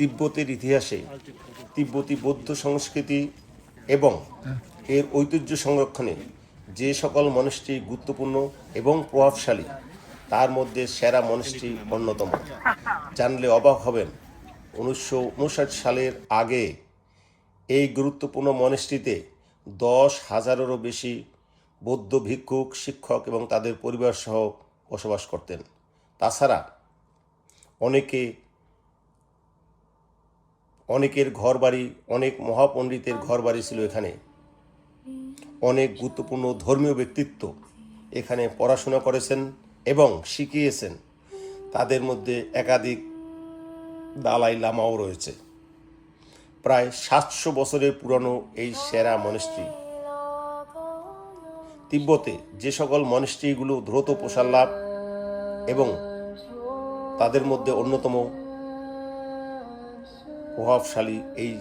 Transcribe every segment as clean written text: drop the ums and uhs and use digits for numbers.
তিব্বতের ইতিহাসে তিব্বতী বৌদ্ধ সংস্কৃতি এবং এর ঐতিহ্য সংরক্ষণে যে সকল মনস্ট্রি গুরুত্বপূর্ণ এবং প্রভাবশালী তার মধ্যে সেরা মনস্ট্রি অন্যতম। জানলে অবাক হবেন, 1959 সালের আগে এই গুরুত্বপূর্ণ মনস্ট্রিতে 10,000-এরও বেশি বৌদ্ধ ভিক্ষুক, শিক্ষক এবং তাদের পরিবার সহ বসবাস করতেন। তাছাড়া অনেকের ঘরবাড়ি, অনেক মহাপণ্ডিতের ঘরবাড়ি ছিল এখানে। অনেক গুরুত্বপূর্ণ ধর্মীয় ব্যক্তিত্ব এখানে পড়াশোনা করেছেন এবং শিখিয়েছেন। তাদের মধ্যে একাধিক দালাই লামাও রয়েছে। প্রায় 700 বছরের পুরনো এই সেরা মনস্ট্রি। তিব্বতে যে সকল মনস্ট্রিগুলো দ্রুত প্রসার লাভ এবং তাদের মধ্যে অন্যতম প্রভাবশালী এই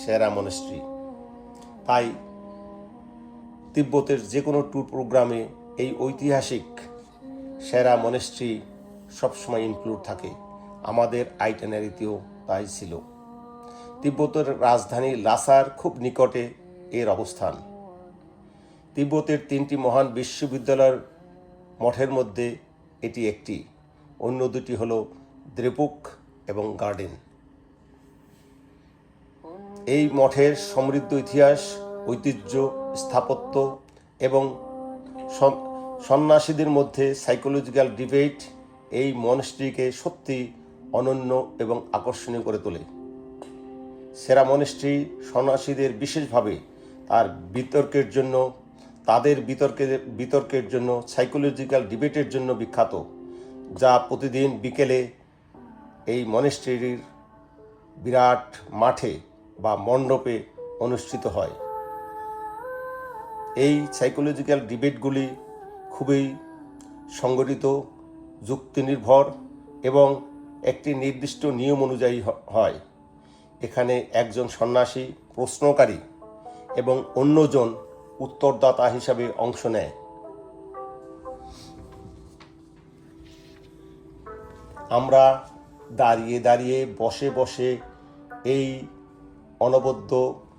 সেরা মনস্ট্রি। তাই তিব্বতের যে কোনো ট্যুর প্রোগ্রামে এই ঐতিহাসিক সেরা মনস্ট্রি সবসময় ইনক্লুড থাকে। আমাদের আইটেনারিতেও তাই ছিল। তিব্বতের রাজধানী লাসার খুব নিকটে এর অবস্থান। তিব্বতের 3টি মহান বিশ্ববিদ্যালয়ের মঠের মধ্যে এটি একটি, অন্য দুটি হল দ্রেপুক এবং গার্ডেন। এই মঠের সমৃদ্ধ ইতিহাস, ঐতিহ্য, স্থাপত্য এবং সন্ন্যাসীদের মধ্যে সাইকোলজিক্যাল ডিবেট এই মনস্ট্রিকে সত্যি অনন্য এবং আকর্ষণীয় করে তোলে। সেরা মনস্ট্রি সন্ন্যাসীদের বিশেষভাবে তাদের বিতর্কের জন্য সাইকোলজিক্যাল ডিবেটের জন্য বিখ্যাত, যা প্রতিদিন বিকেলে এই মনস্ট্রির বিরাট মাঠে বা মণ্ডপে অনুষ্ঠিত হয়। এই সাইকোলজিক্যাল ডিবেটগুলি খুবই সংগঠিত, যুক্তিনির্ভর এবং একটি নির্দিষ্ট নিয়ম অনুযায়ী হয়। এখানে একজন সন্ন্যাসী প্রশ্নকারী এবং অন্যজন উত্তরদাতা হিসাবে অংশ নেয়। আমরা দাঁড়িয়ে দাঁড়িয়ে, বসে বসে এই অনবদ্য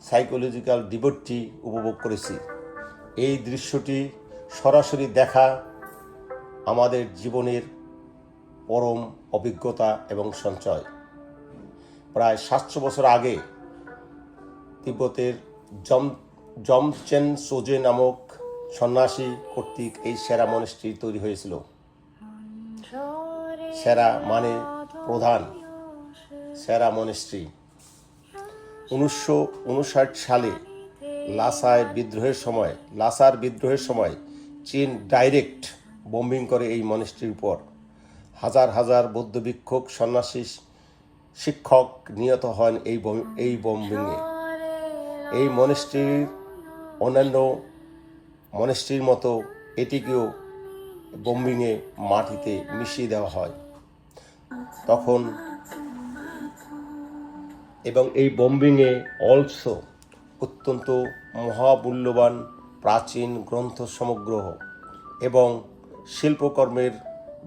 সাইকোলজিক্যাল ডিবেটটি উপভোগ করেছি। এই দৃশ্যটি সরাসরি দেখা আমাদের জীবনের পরম অভিজ্ঞতা এবং সঞ্চয়। প্রায় 700 বছর আগে তিব্বতের জমচেন সোজে নামক সন্ন্যাসী কর্তৃক এই সেরা মনস্ট্রি তৈরি হয়েছিল। সেরা মানে প্রধান, সেরা মনস্ট্রি। 1959 সালে লাসার বিদ্রোহের সময় চীন ডাইরেক্ট বোম্বিং করে এই মনস্ট্রির উপর। হাজার হাজার বৌদ্ধ ভিক্ষুক, সন্ন্যাসী, শিক্ষক নিহত হন এই বোম্বিংয়ে। এই মনস্ট্রির অন্যান্য মনস্ট্রির মতো এটিকেও বোম্বিংয়ে মাটিতে মিশিয়ে দেওয়া হয় এবং এই বোম্বিংয়ে অলসো অত্যন্ত মহামূল্যবান প্রাচীন গ্রন্থ সমগ্র এবং শিল্পকর্মের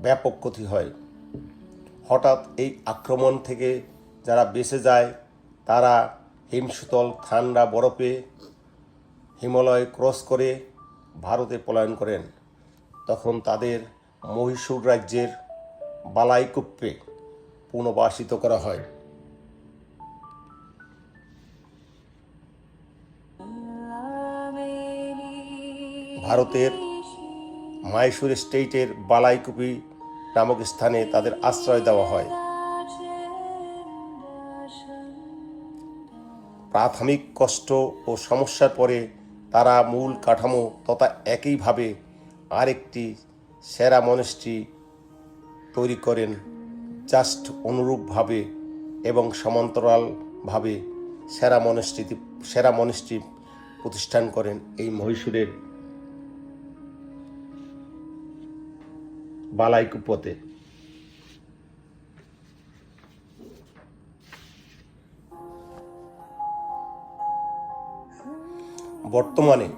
ব্যাপক ক্ষতি হয়। হঠাৎ এই আক্রমণ থেকে যারা বেঁচে যায় তারা হিমশীতল ঠান্ডা বরফে হিমালয় ক্রস করে ভারতে পলায়ন করেন। তখন তাদের মহীশূর রাজ্যের বালাইকুপ্পে পুনর্বাসিত করা হয়। ভারতের মাইসুর স্টেটের বালাইকুপি নামক স্থানে তাদের আশ্রয় দেওয়া হয়। প্রাথমিক কষ্ট ও সমস্যার পরে তারা মূল কাঠামো তথা একইভাবে আরেকটি সেরা মনস্ট্রি তৈরি করেন, জাস্ট অনুরূপভাবে এবং সমান্তরালভাবে সেরা মনস্ট্রি প্রতিষ্ঠান করেন এই মহীশূরের বালাইকুপ্পতে। বর্তমানে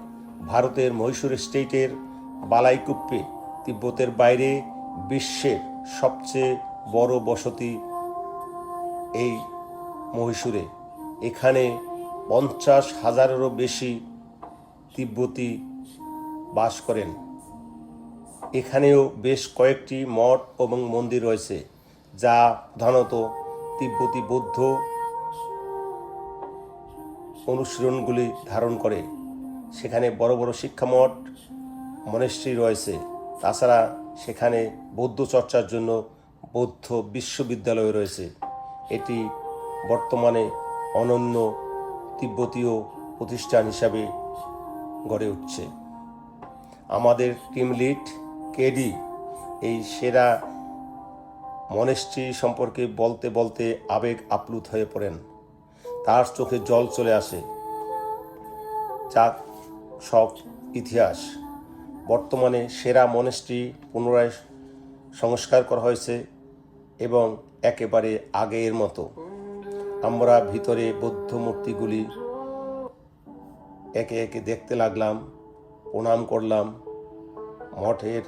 ভারতের মহীশূর স্টেটের বালাইকুপ্পে তিব্বতের বাইরে বিশ্বের সবচেয়ে বড় বসতি এই মহীশূরে। এখানে 50,000-এরও বেশি তিব্বতী বাস করেন। এখানেও বেশ কয়েকটি মঠ এবং মন্দির রয়েছে, যা প্রধানত তিব্বতী বৌদ্ধ অনুশীলনগুলি ধারণ করে। সেখানে বড় বড় শিক্ষামঠ, মনেস্ট্রি রয়েছে। তাছাড়া সেখানে বৌদ্ধ চর্চার জন্য বৌদ্ধ বিশ্ববিদ্যালয় রয়েছে। এটি বর্তমানে অনন্য তিব্বতীয় প্রতিষ্ঠান হিসাবে গড়ে উঠছে। আমাদের টিম লিড কেডি এই সেরা মনেস্ট্রি সম্পর্কে বলতে বলতে আবেগ আপ্লুত হয়ে পড়েন। তার চোখে জল চলে আসে। যাক সব ইতিহাস। বর্তমানে সেরা মনেস্ট্রি পুনরায় সংস্কার করা হয়েছে এবং একেবারে আগের মতো। আমরা ভিতরে বৌদ্ধ মূর্তিগুলি একে একে দেখতে লাগলাম, প্রণাম করলাম। মঠের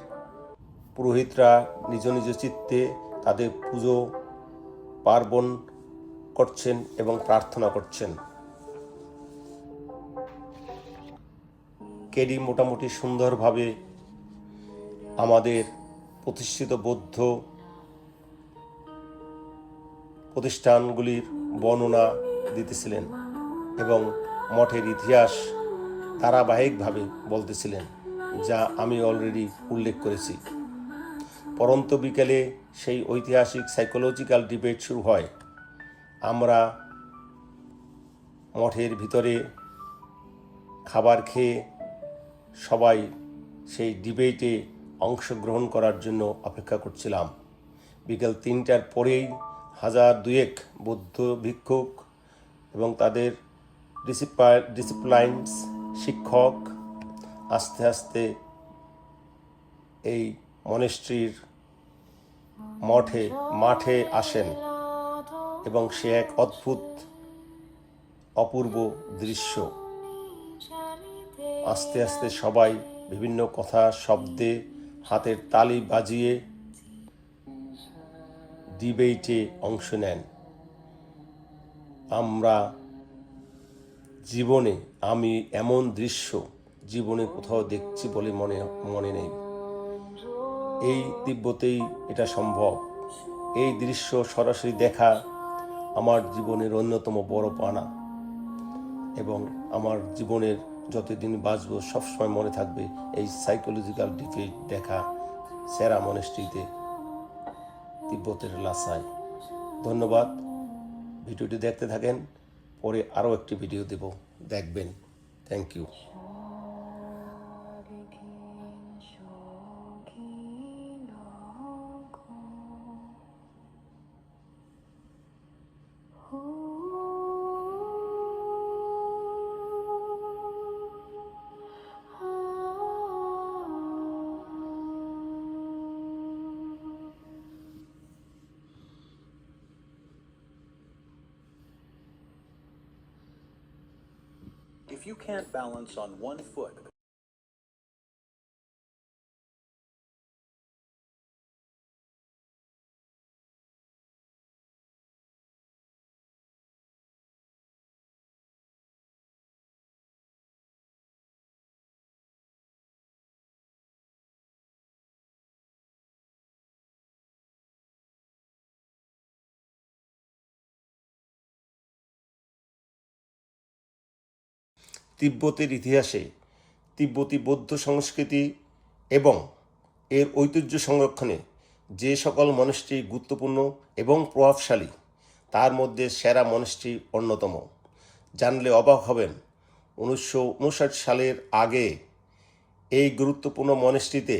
পুরোহিতরা নিজ নিজ চিত্তে তাদের পুজো পার্বণ করছেন এবং প্রার্থনা করছেন। কেডি মোটামুটি সুন্দরভাবে আমাদের প্রতিষ্ঠিত বৌদ্ধ প্রতিষ্ঠানগুলির বর্ণনা দিতেছিলেন এবং মঠের ইতিহাস ধারাবাহিকভাবে বলতেছিলেন, যা আমি অলরেডি উল্লেখ করেছি। পরন্ত বিকেলে সেই ঐতিহাসিক সাইকোলজিক্যাল ডিবেট শুরু হয়। আমরা মঠের ভিতরে খাবার খেয়ে সবাই সেই ডিবেটে অংশগ্রহণ করার জন্য অপেক্ষা করছিলাম। বিকেল 3টার পরেই 1002 বৌদ্ধ ভিক্ষুক এবং তাদের ডিসিপ্লাইন্স শিক্ষক আস্তে আস্তে এই মনেস্ট্রির মাঠে আসেন এবং সে এক অদ্ভুত অপূর্ব দৃশ্য। আস্তে আস্তে সবাই বিভিন্ন কথা শব্দে হাতের তালি বাজিয়ে ডিবেটে অংশ নেন। আমি এমন দৃশ্য জীবনে কোথাও দেখছি বলে মনে নেই। এই তিব্বতেই এটা সম্ভব। এই দৃশ্য সরাসরি দেখা আমার জীবনের অন্যতম বড় পানা এবং আমার জীবনের যতদিন বাঁচব সবসময় মনে থাকবে এই সাইকোলজিক্যাল ডিবেট দেখা সেরা মনেস্ট্রিতে তিব্বতের লাসায়। ধন্যবাদ। ভিডিওটি দেখতে থাকেন, পরে আরও একটি ভিডিও দেব, দেখবেন। Thank you. If you can't balance on one foot, তিব্বতের ইতিহাসে তিব্বতী বৌদ্ধ সংস্কৃতি এবং এর ঐতিহ্য সংরক্ষণে যে সকল মনেস্ট্রি গুরুত্বপূর্ণ এবং প্রভাবশালী, তার মধ্যে সেরা মনেস্ট্রি অন্যতম। জানলে অবাক হবেন, 1959 সালের আগে এই গুরুত্বপূর্ণ মনেস্ট্রিতে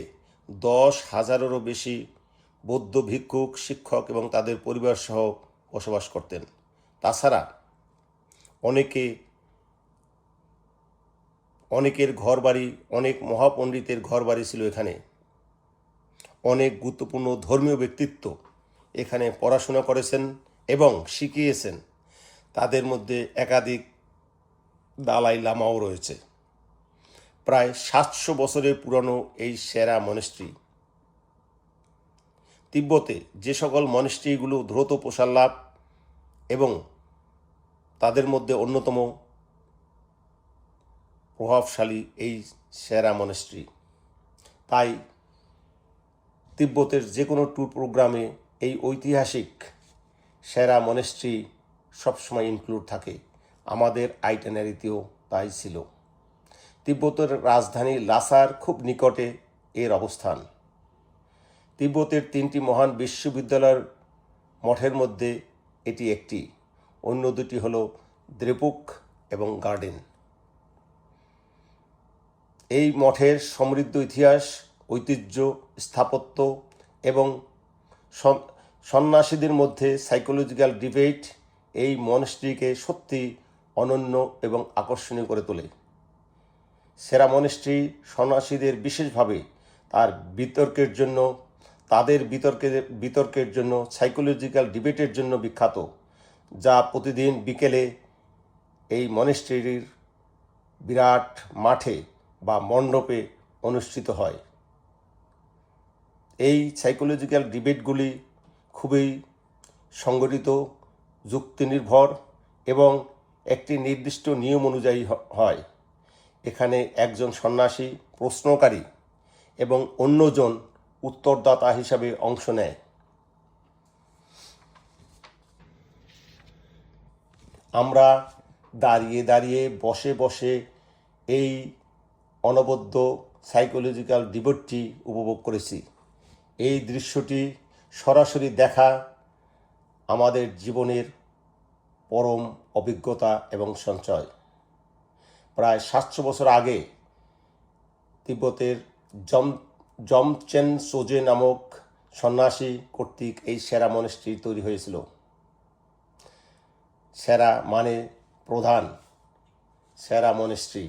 10,000-এরও বেশি বৌদ্ধ ভিক্ষুক, শিক্ষক এবং তাদের পরিবার সহ বসবাস করতেন। তাছাড়া অনেকের ঘরবাড়ি, অনেক মহাপণ্ডিতের ঘরবাড়ি ছিল এখানে। অনেক গুরুত্বপূর্ণ ধর্মীয় ব্যক্তিত্ব এখানে পড়াশোনা করেছেন এবং শিখিয়েছেন। তাদের মধ্যে একাধিক দালাই লামাও রয়েছে। প্রায় 700 বছরের পুরনো এই সেরা মনেস্ট্রি। তিব্বতে যে সকল মনেস্ট্রিগুলো দ্রুত প্রসার লাভ এবং তাদের মধ্যে অন্যতম প্রভাবশালী এই সেরা মনেস্ট্রি। তাই তিব্বতের যে কোনো ট্যুর প্রোগ্রামে এই ঐতিহাসিক সেরা মনেস্ট্রি সবসময় ইনক্লুড থাকে। আমাদের আইটেনারিতেও তাই ছিল। তিব্বতের রাজধানী লাসার খুব নিকটে এর অবস্থান। তিব্বতের 3টি মহান বিশ্ববিদ্যালয়ের মঠের মধ্যে এটি একটি, অন্য দুটি হল দ্রেপুক এবং গার্ডেন। এই মঠের সমৃদ্ধ ইতিহাস, ঐতিহ্য, স্থাপত্য এবং সন্ন্যাসীদের মধ্যে সাইকোলজিক্যাল ডিবেট এই মনেস্ট্রিকে সত্যি অনন্য এবং আকর্ষণীয় করে তোলে। সেরা মনেস্ট্রি সন্ন্যাসীদের বিশেষভাবে তাদের বিতর্কের জন্য সাইকোলজিক্যাল ডিবেটের জন্য বিখ্যাত, যা প্রতিদিন বিকেলে এই মনেস্ট্রির বিরাট মাঠে বা মণ্ডপে অনুষ্ঠিত হয়। এই সাইকোলজিক্যাল ডিবেটগুলি খুবই সংগঠিত, যুক্তিনির্ভর এবং একটি নির্দিষ্ট নিয়ম অনুযায়ী হয়। এখানে একজন সন্ন্যাসী প্রশ্নকারী এবং অন্যজন উত্তরদাতা হিসাবে অংশ নেয়। আমরা দাঁড়িয়ে দাঁড়িয়ে বসে বসে এই অনবদ্য সাইকোলজিক্যাল ডিবেটটি উপভোগ করেছি। এই দৃশ্যটি সরাসরি দেখা আমাদের জীবনের পরম অভিজ্ঞতা এবং সঞ্চয়। প্রায় 700 বছর আগে তিব্বতের জমচেন সোজে নামক সন্ন্যাসী কর্তৃক এই সেরা মনেস্ট্রি তৈরি হয়েছিল। সেরা মানে প্রধান, সেরা মনেস্ট্রি।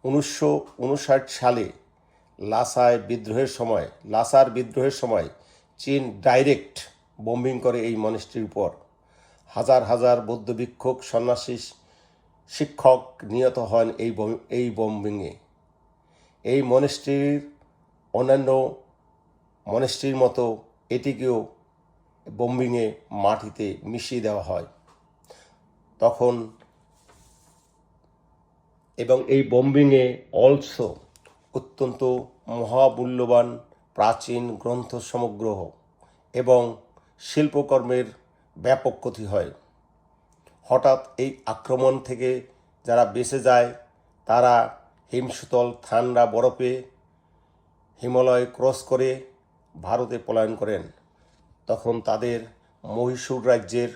1959 সালে লাসার বিদ্রোহের সময় চীন ডাইরেক্ট বোম্বিং করে এই মনেস্ট্রির উপর। হাজার হাজার বৌদ্ধ ভিক্ষুক, সন্ন্যাসী, শিক্ষক নিহত হন এই বোম্বিংয়ে। এই মনেস্ট্রির অন্যান্য মনেস্ট্রির মতো এটিকেও বোম্বিংয়ে মাটিতে মিশিয়ে দেওয়া হয় এবং এই বোম্বিংয়ে অলসো অত্যন্ত মহামূল্যবান প্রাচীন গ্রন্থ সমগ্র এবং শিল্পকর্মের ব্যাপক ক্ষতি হয়। হঠাৎ এই আক্রমণ থেকে যারা বেঁচে যায় তারা হিমশীতল ঠান্ডা বরফে হিমালয় ক্রস করে ভারতে পলায়ন করেন। তখন তাদের মহীশূর রাজ্যের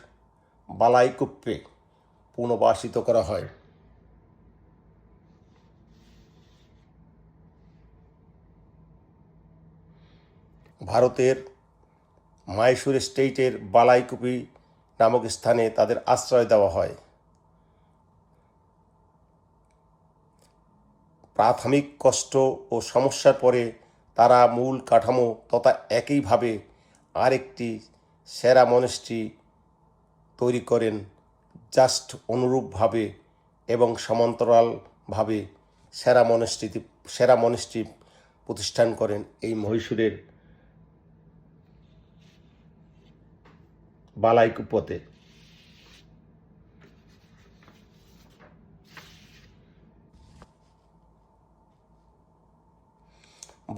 বালাইকুপ্পে পুনর্বাসিত করা হয়। ভারতের মাইসুর স্টেটের বালাইকুপি নামক স্থানে তাদের আশ্রয় দেওয়া হয়। প্রাথমিক কষ্ট ও সমস্যার পরে তারা মূল কাঠামো তথা একইভাবে আরেকটি সেরা মনেস্ট্রি তৈরি করেন, জাস্ট অনুরূপভাবে এবং সমান্তরালভাবে সেরা মনেস্ট্রি প্রতিষ্ঠান করেন এই মহীশূরের বালাইকুপ্পতে।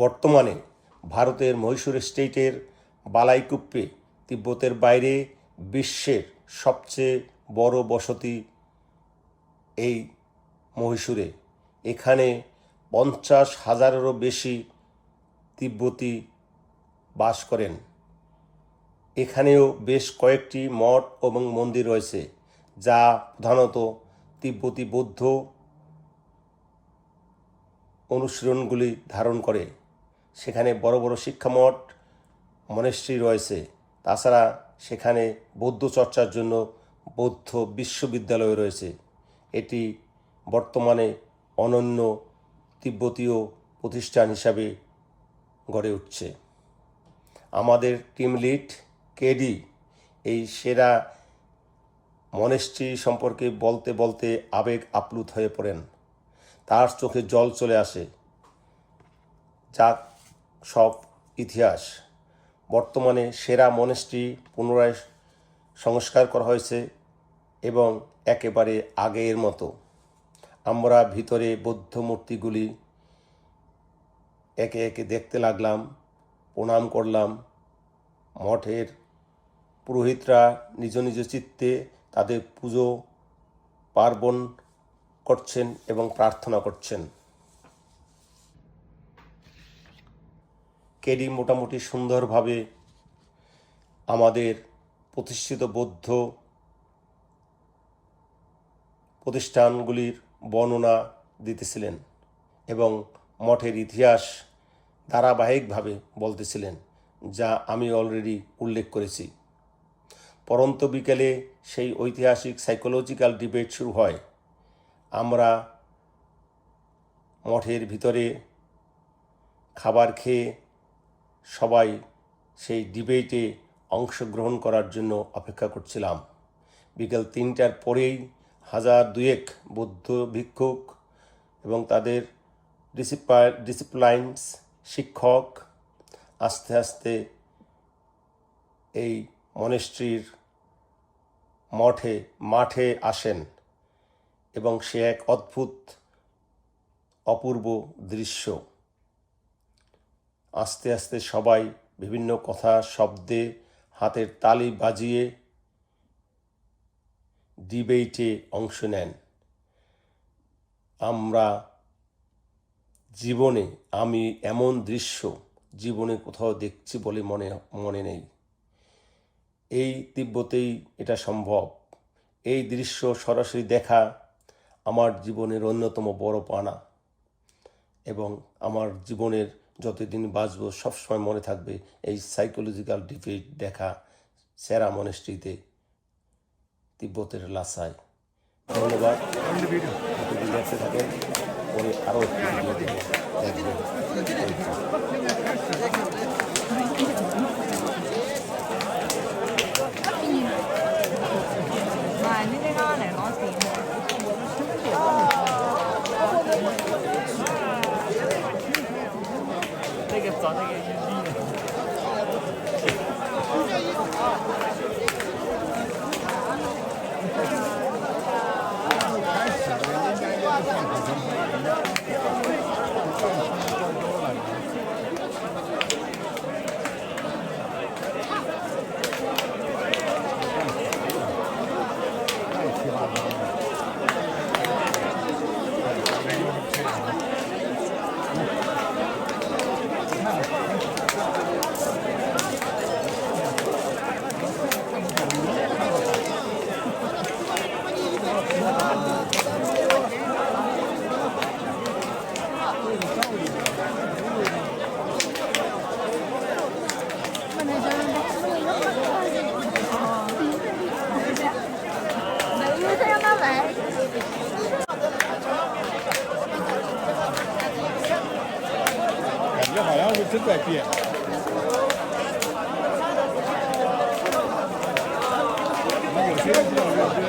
বর্তমানে ভারতের মহীশূর স্টেটের বালাইকুপ্পে তিব্বতের বাইরে বিশ্বের সবচেয়ে বড় বসতি এই মহীশূরে। এখানে 50,000-এরও বেশি তিব্বতী বাস করেন। এখানেও বেশ কয়েকটি মঠ এবং মন্দির রয়েছে, যা প্রধানত তিব্বতী বৌদ্ধ অনুশীলনগুলি ধারণ করে। সেখানে বড় বড় শিক্ষামঠ, মনেস্ট্রি রয়েছে। তাছাড়া সেখানে বৌদ্ধ চর্চার জন্য বৌদ্ধ বিশ্ববিদ্যালয় রয়েছে। এটি বর্তমানে অনন্য তিব্বতীয় প্রতিষ্ঠান হিসাবে গড়ে উঠছে। আমাদের টিম লিড কেডি এই সেরা মনেস্ট্রি সম্পর্কে বলতে বলতে আবেগ আপ্লুত হয়ে পড়েন। তার চোখে জল চলে আসে। যা সব ইতিহাস। বর্তমানে সেরা মনেস্ট্রি পুনরায় সংস্কার করা হয়েছে এবং একেবারে আগের মতো আমরা ভিতরে বৌদ্ধ মূর্তিগুলি একে একে দেখতে লাগলাম, প্রণাম করলাম। মঠের পুরোহিতরা নিজ নিজ চিত্তে তাদের পুজো পার্বণ করছেন এবং প্রার্থনা করছেন। কেডি মোটামুটি সুন্দরভাবে আমাদের প্রতিষ্ঠিত বৌদ্ধ প্রতিষ্ঠানগুলির বর্ণনা দিতেছিলেন এবং মঠের ইতিহাস ধারাবাহিকভাবে বলতেছিলেন, যা আমি অলরেডি উল্লেখ করেছি। পরন্ত বিকেলে সেই ঐতিহাসিক সাইকোলজিক্যাল ডিবেট শুরু হয়। আমরা মঠের ভিতরে খাবার খেয়ে সবাই সেই ডিবেটে অংশগ্রহণ করার জন্য অপেক্ষা করছিলাম। বিকেল 3টার পরেই 1002 বৌদ্ধ ভিক্ষুক এবং তাদের ডিসিপ্লাইন্স শিক্ষক আস্তে আস্তে এই মনেস্ট্রির মাঠে আসেন এবং সে এক অদ্ভুত অপূর্ব দৃশ্য। আস্তে আস্তে সবাই বিভিন্ন কথা শব্দে হাতের তালি বাজিয়ে ডিবেটে অংশ নেন। আমি এমন দৃশ্য জীবনে কোথাও দেখছি বলে মনে নেই। এই তিব্বতেই এটা সম্ভব। এই দৃশ্য সরাসরি দেখা আমার জীবনের অন্যতম বড় পানা এবং আমার জীবনের যতদিন বাঁচব সবসময় মনে থাকবে এই সাইকোলজিক্যাল ডিবেট দেখা সেরা মনেস্ট্রিতে তিব্বতের লাসায়। ধন্যবাদ। যদি দেখতে থাকেন পরে আরও একটি video দেখবেন।感觉好像是真在变。有些人比较认真。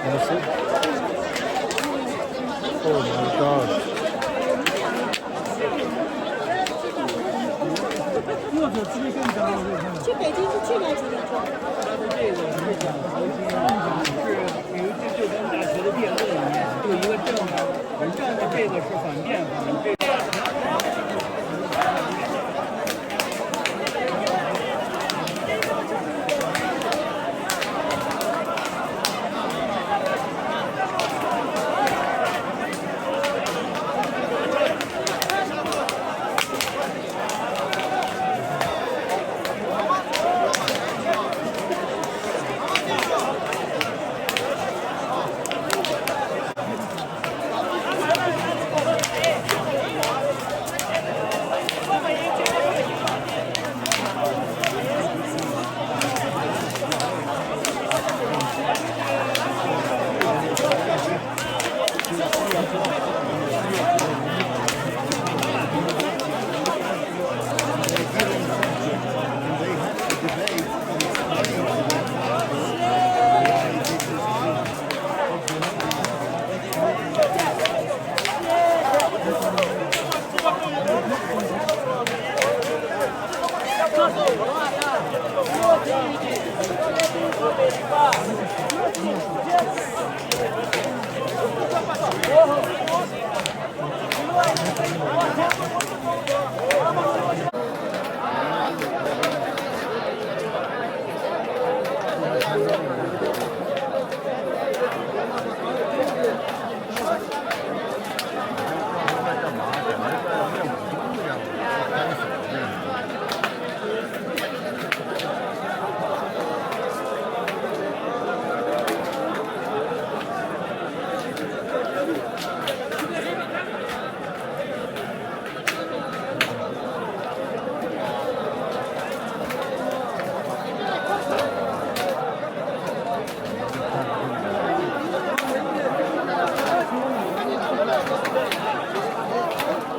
Nasıl? Oh my god. 去北京是去年几年去的？有一次就跟大学的辩论一样，就一个证呢，我站的这个是反辩方，这个。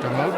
Tamam.